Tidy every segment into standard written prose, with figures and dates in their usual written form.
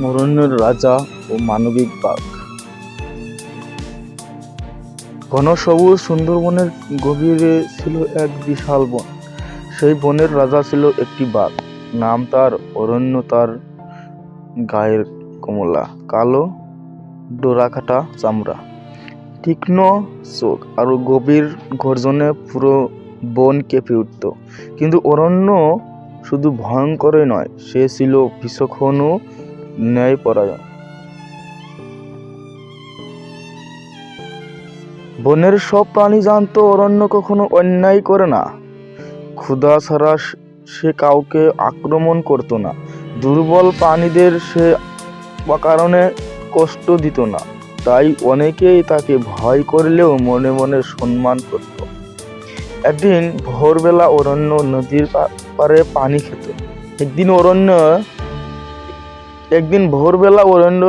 অরণ্যের রাজা ও মানবিক বাঘ। ঘন সবুজ সুন্দরবনের গভীরে ছিল এক বিশাল বন। সেই বনের রাজা ছিল একটি বাঘ। নাম তার অরণ্য। তার গায়ের কমলা কালো ডোরাকাটা চামড়া, তীক্ষ্ণ চোখ আর গভীর গর্জনে পুরো বন কেঁপে উঠত। কিন্তু অরণ্য শুধু ভয়ঙ্করই নয়, সে ছিল বিচক্ষণ ও ন্যায়পরায়ণ। বনের সব প্রাণী জানত অরণ্য কখনো অন্যায় করে না। ক্ষুধা ছাড়া সে কাউকে আক্রমণ করত না। দুর্বল প্রাণীদের সে অকারণে কষ্ট দিত না। তাই অনেকেই তাকে ভয় করলেও মনে মনে সম্মান করত। একদিন ভোরবেলা অরণ্য নদীর পাড়ে পানি খেত। একদিন ভোরবেলা অরণ্য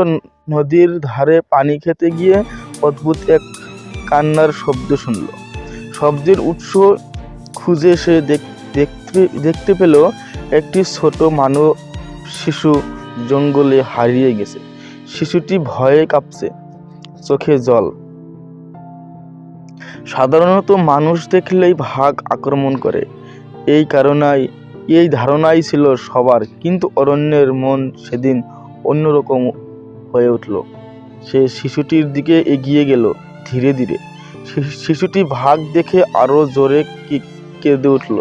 নদীর ধারে পানি খেতে গিয়ে অদ্ভুত এক কান্নার শব্দ শুনল। শব্দের উৎস খুঁজে সে দেখতে পেল একটি ছোট মানব শিশু জঙ্গলে হারিয়ে গেছে। শিশুটি ভয়ে কাঁপছে, চোখে জল। সাধারণত মানুষ দেখলেই বাঘ আক্রমণ করে, এই ধারণাই ছিল সবার। কিন্তু অরণ্যের মন সেদিন অন্যরকম হয়ে উঠল। সে শিশুটির দিকে এগিয়ে গেল ধীরে ধীরে। শিশুটি বাঘ দেখে আরো জোরে কেঁদে উঠল।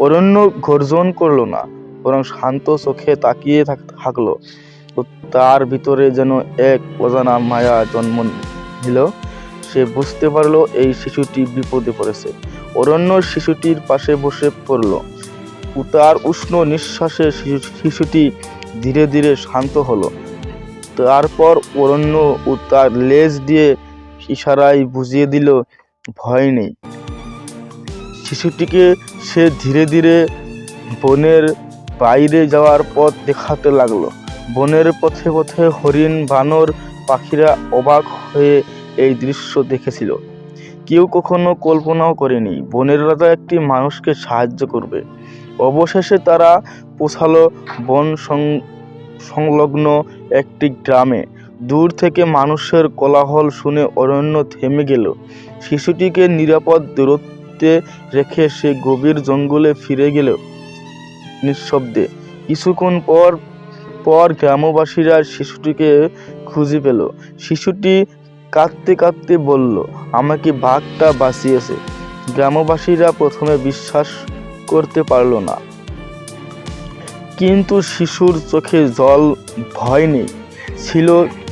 অরণ্য গর্জন করল না, বরং শান্ত চোখে তাকিয়ে থাকলো। তার ভিতরে যেন এক অজানা মায়া জন্ম নিল। সে বুঝতে পারলো এই শিশুটি বিপদে পড়েছে। অরণ্য শিশুটির পাশে বসে পড়ল। তার উষ্ণ নিঃশ্বাসে শিশুটি ধীরে ধীরে শান্ত হলো। তারপর অরণ্য তার লেজ দিয়ে ইশারায় বুঝিয়ে দিল, ভয় নেই। শিশুটিকে সে ধীরে ধীরে বনের বাইরে যাওয়ার পথ দেখাতে লাগলো। বনের পথে পথে হরিণ, বানর, পাখিরা অবাক হয়ে এই দৃশ্য দেখেছিল। কেউ কখনো কল্পনাও করেনি বনের রাজা একটি মানুষকে সাহায্য করবে। অবশেষে তারা পৌঁছালো বন সংলগ্ন একটি গ্রামে। দূর থেকে মানুষের কোলাহল শুনে অরণ্য থেমে গেল। শিশুটিকে নিরাপদ দূরত্বে রেখে সে গভীর জঙ্গলে ফিরে গেল নিঃশব্দে। কিছুক্ষণ পর গ্রামবাসীরা শিশুটিকে খুঁজে পেল। শিশুটি কাঁদতে কাঁদতে বলল, আমাকে বাঘটা বাঁচিয়েছে। গ্রামবাসীরা প্রথমে বিশ্বাস করতে পারল না, কিন্তু শিশুর চোখে জল ভয় নেই, ছিল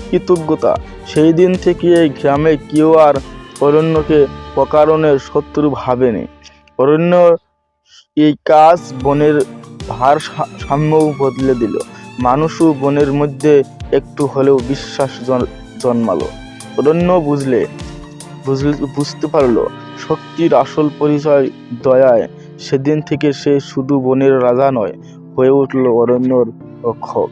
কৃতজ্ঞতা। সেই দিন থেকে এই গ্রামে কেউ আর অরণ্যকে অকারণে শত্রু ভাবেনি। অরণ্য এই কাজ বনের ভারসাম্যও বদলে দিল। মানুষও বনের মধ্যে একটু হলেও বিশ্বাস জন্মালো। অরণ্য বুঝতে পারলো শক্তির আসল পরিচয় দয়ায়। সেদিন থেকে সে শুধু বনের রাজা নয়, হয়ে উঠল অরণ্যর রক্ষক।